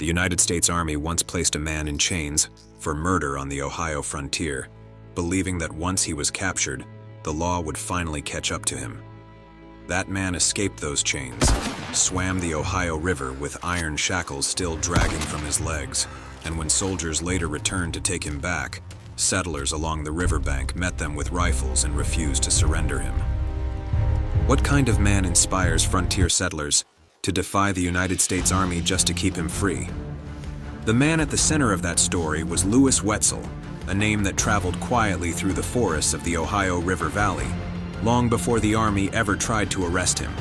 The United States Army once placed a man in chains for murder on the Ohio frontier, believing that once he was captured, the law would finally catch up to him. That man escaped those chains, swam the Ohio River with iron shackles still dragging from his legs, and when soldiers later returned to take him back, settlers along the riverbank met them with rifles and refused to surrender him. What kind of man inspires frontier settlers to defy the United States Army just to keep him free? The man at the center of that story was Lewis Wetzel, a name that traveled quietly through the forests of the Ohio River Valley, long before the Army ever tried to arrest him.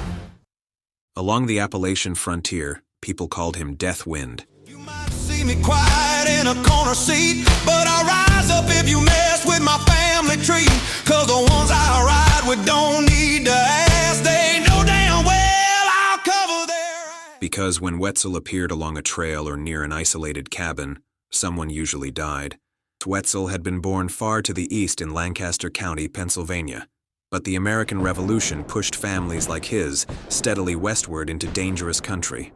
Along the Appalachian frontier, people called him Death Wind. You might see me quiet in a corner seat, but I'll rise up if you mess with my family tree. Cause the ones I ride with don't need to ask, they know damn well I'll cover their ass. Because when Wetzel appeared along a trail or near an isolated cabin, someone usually died. Wetzel had been born far to the east in Lancaster County, Pennsylvania. But the American Revolution pushed families like his steadily westward into dangerous country.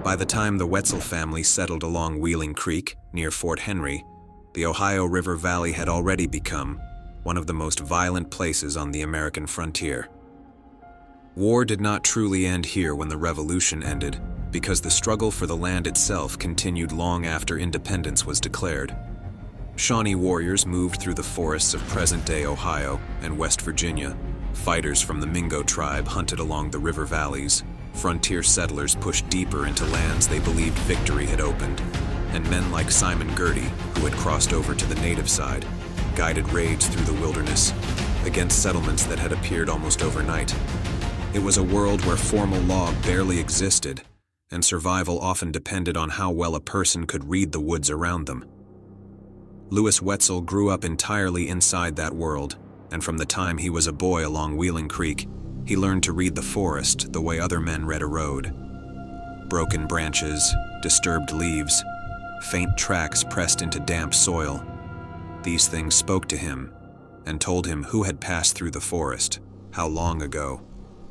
By the time the Wetzel family settled along Wheeling Creek, near Fort Henry, the Ohio River Valley had already become one of the most violent places on the American frontier. War did not truly end here when the Revolution ended, because the struggle for the land itself continued long after independence was declared. Shawnee warriors moved through the forests of present-day Ohio and West Virginia. Fighters from the Mingo tribe hunted along the river valleys. Frontier settlers pushed deeper into lands they believed victory had opened. And men like Simon Girty, who had crossed over to the native side, guided raids through the wilderness against settlements that had appeared almost overnight. It was a world where formal law barely existed, and survival often depended on how well a person could read the woods around them. Lewis Wetzel grew up entirely inside that world, and from the time he was a boy along Wheeling Creek, he learned to read the forest the way other men read a road. Broken branches, disturbed leaves, faint tracks pressed into damp soil. These things spoke to him and told him who had passed through the forest, how long ago,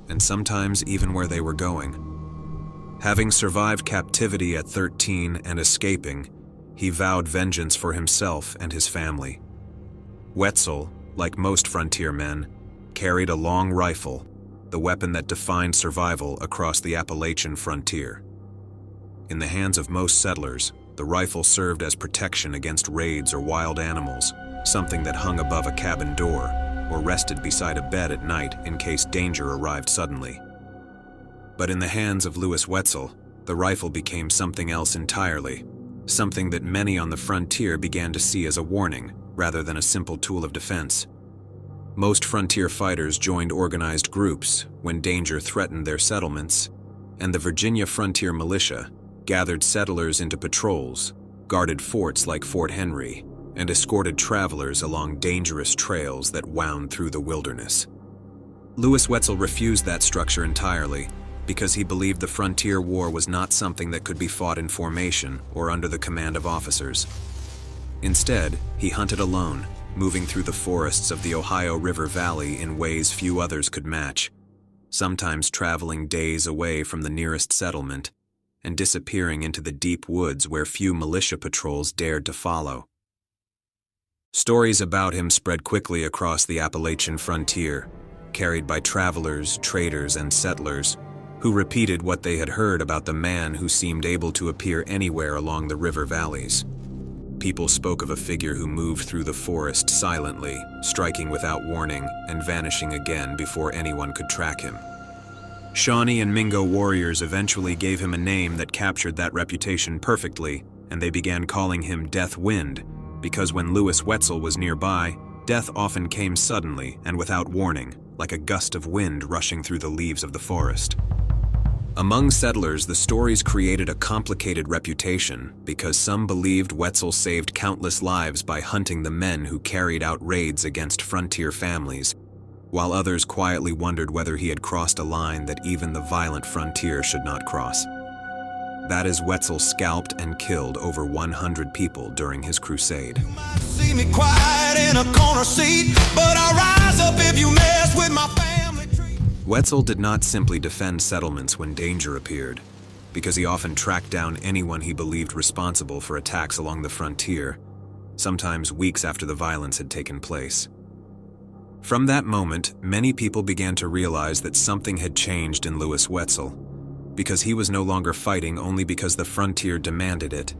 and sometimes even where they were going. Having survived captivity at 13 and escaping, he vowed vengeance for himself and his family. Wetzel, like most frontier men, carried a long rifle, the weapon that defined survival across the Appalachian frontier. In the hands of most settlers, the rifle served as protection against raids or wild animals, something that hung above a cabin door or rested beside a bed at night in case danger arrived suddenly. But in the hands of Lewis Wetzel, the rifle became something else entirely. Something that many on the frontier began to see as a warning, rather than a simple tool of defense. Most frontier fighters joined organized groups when danger threatened their settlements, and the Virginia Frontier Militia gathered settlers into patrols, guarded forts like Fort Henry, and escorted travelers along dangerous trails that wound through the wilderness. Lewis Wetzel refused that structure entirely, because he believed the frontier war was not something that could be fought in formation or under the command of officers. Instead, he hunted alone, moving through the forests of the Ohio River Valley in ways few others could match, sometimes traveling days away from the nearest settlement and disappearing into the deep woods where few militia patrols dared to follow. Stories about him spread quickly across the Appalachian frontier, carried by travelers, traders, and settlers, who repeated what they had heard about the man who seemed able to appear anywhere along the river valleys. People spoke of a figure who moved through the forest silently, striking without warning and vanishing again before anyone could track him. Shawnee and Mingo warriors eventually gave him a name that captured that reputation perfectly, and they began calling him Death Wind, because when Lewis Wetzel was nearby, death often came suddenly and without warning, like a gust of wind rushing through the leaves of the forest. Among settlers, the stories created a complicated reputation because some believed Wetzel saved countless lives by hunting the men who carried out raids against frontier families, while others quietly wondered whether he had crossed a line that even the violent frontier should not cross. That is, Wetzel scalped and killed over 100 people during his crusade. You might see me quiet in a corner seat, but I'll rise up if you mess with my family tree. Wetzel did not simply defend settlements when danger appeared. because he often tracked down anyone he believed responsible for attacks along the frontier, sometimes weeks after the violence had taken place. From that moment, many people began to realize that something had changed in Lewis Wetzel, because he was no longer fighting only because the frontier demanded it.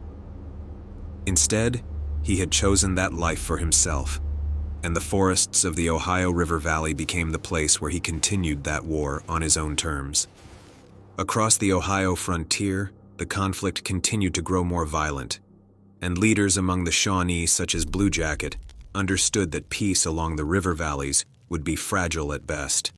Instead, he had chosen that life for himself, and the forests of the Ohio River Valley became the place where he continued that war on his own terms. Across the Ohio frontier, the conflict continued to grow more violent, and leaders among the Shawnee, such as Blue Jacket, understood that peace along the river valleys would be fragile at best.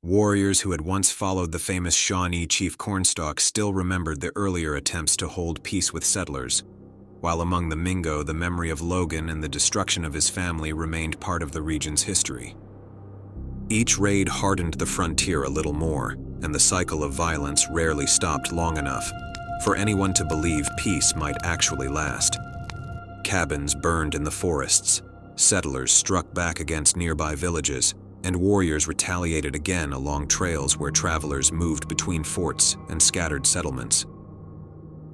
Warriors who had once followed the famous Shawnee Chief Cornstalk still remembered the earlier attempts to hold peace with settlers, while among the Mingo, the memory of Logan and the destruction of his family remained part of the region's history. Each raid hardened the frontier a little more, and the cycle of violence rarely stopped long enough for anyone to believe peace might actually last. Cabins burned in the forests, settlers struck back against nearby villages, and warriors retaliated again along trails where travelers moved between forts and scattered settlements.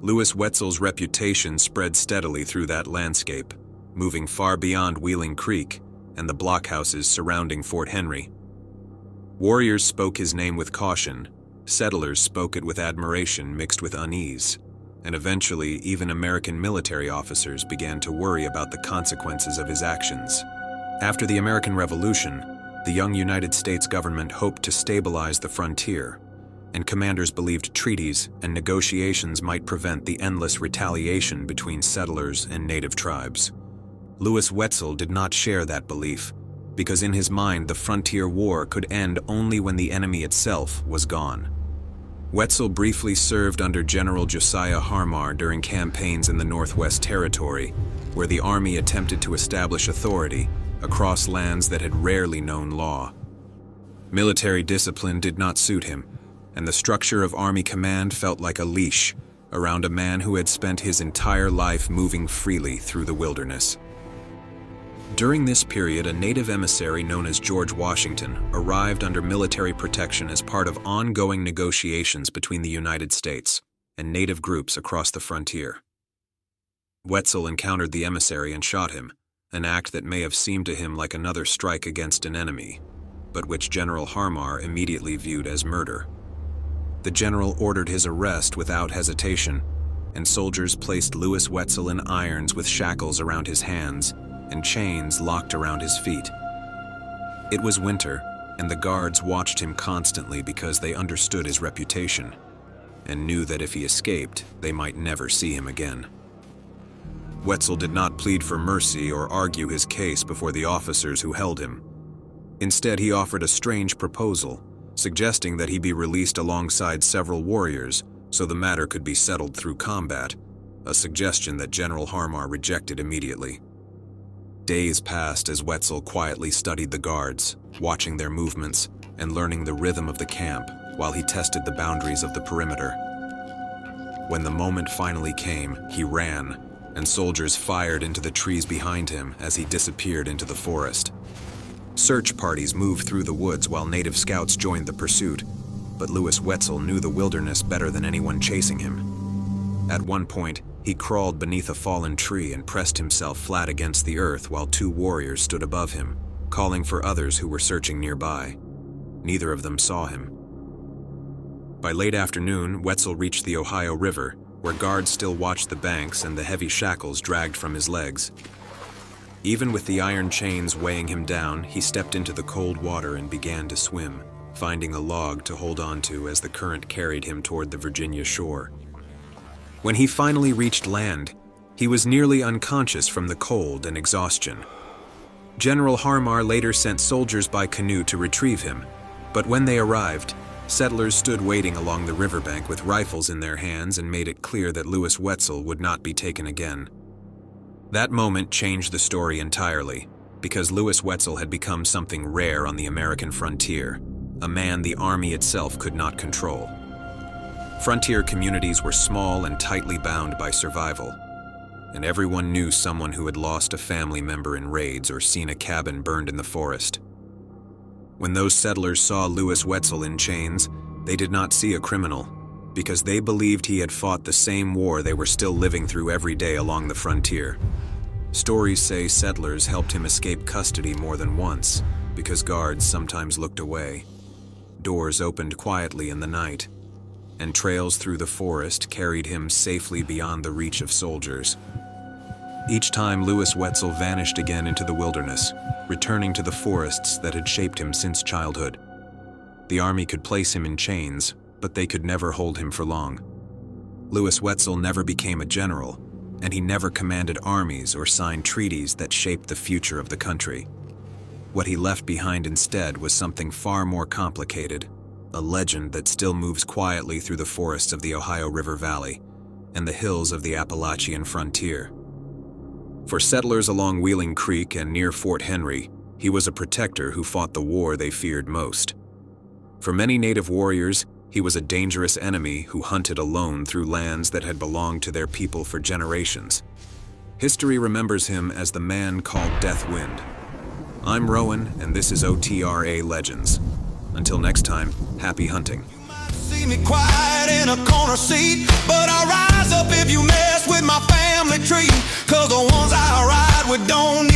Lewis Wetzel's reputation spread steadily through that landscape, moving far beyond Wheeling Creek and the blockhouses surrounding Fort Henry. Warriors spoke his name with caution, settlers spoke it with admiration mixed with unease, and eventually even American military officers began to worry about the consequences of his actions. After the American Revolution, the young United States government hoped to stabilize the frontier, and commanders believed treaties and negotiations might prevent the endless retaliation between settlers and native tribes. Lewis Wetzel did not share that belief, because in his mind the frontier war could end only when the enemy itself was gone. Wetzel briefly served under General Josiah Harmar during campaigns in the Northwest Territory, where the Army attempted to establish authority across lands that had rarely known law. Military discipline did not suit him, and the structure of Army command felt like a leash around a man who had spent his entire life moving freely through the wilderness. During this period, a native emissary known as George Washington arrived under military protection as part of ongoing negotiations between the United States and native groups across the frontier. Wetzel encountered the emissary and shot him, an act that may have seemed to him like another strike against an enemy, but which General Harmar immediately viewed as murder. The general ordered his arrest without hesitation, and soldiers placed Lewis Wetzel in irons with shackles around his hands and chains locked around his feet. It was winter, and the guards watched him constantly because they understood his reputation and knew that if he escaped, they might never see him again. Wetzel did not plead for mercy or argue his case before the officers who held him. Instead, he offered a strange proposal, suggesting that he be released alongside several warriors so the matter could be settled through combat, a suggestion that General Harmar rejected immediately. Days passed as Wetzel quietly studied the guards, watching their movements and learning the rhythm of the camp while he tested the boundaries of the perimeter. When the moment finally came, he ran, and soldiers fired into the trees behind him as he disappeared into the forest. Search parties moved through the woods while native scouts joined the pursuit, but Lewis Wetzel knew the wilderness better than anyone chasing him. At one point, he crawled beneath a fallen tree and pressed himself flat against the earth while two warriors stood above him, calling for others who were searching nearby. Neither of them saw him. By late afternoon, Wetzel reached the Ohio River, where guards still watched the banks and the heavy shackles dragged from his legs. Even with the iron chains weighing him down, he stepped into the cold water and began to swim, finding a log to hold onto as the current carried him toward the Virginia shore. When he finally reached land, he was nearly unconscious from the cold and exhaustion. General Harmar later sent soldiers by canoe to retrieve him, but when they arrived, settlers stood waiting along the riverbank with rifles in their hands and made it clear that Lewis Wetzel would not be taken again. That moment changed the story entirely, because Lewis Wetzel had become something rare on the American frontier, a man the Army itself could not control. Frontier communities were small and tightly bound by survival, and everyone knew someone who had lost a family member in raids or seen a cabin burned in the forest. When those settlers saw Lewis Wetzel in chains, they did not see a criminal. because they believed he had fought the same war they were still living through every day along the frontier. Stories say settlers helped him escape custody more than once, because guards sometimes looked away. Doors opened quietly in the night, and trails through the forest carried him safely beyond the reach of soldiers. Each time, Lewis Wetzel vanished again into the wilderness, returning to the forests that had shaped him since childhood. The army could place him in chains, but they could never hold him for long. Lewis Wetzel never became a general, and he never commanded armies or signed treaties that shaped the future of the country. What he left behind instead was something far more complicated, a legend that still moves quietly through the forests of the Ohio River Valley and the hills of the Appalachian frontier. For settlers along Wheeling Creek and near Fort Henry, he was a protector who fought the war they feared most. For many native warriors, he was a dangerous enemy who hunted alone through lands that had belonged to their people for generations. History remembers him as the man called Death Wind. I'm Rowan, and this is OTRA Legends. Until next time, happy hunting. You might see me quiet in a corner seat, but I'll rise up if you mess with my family tree, 'cause the ones I ride with don't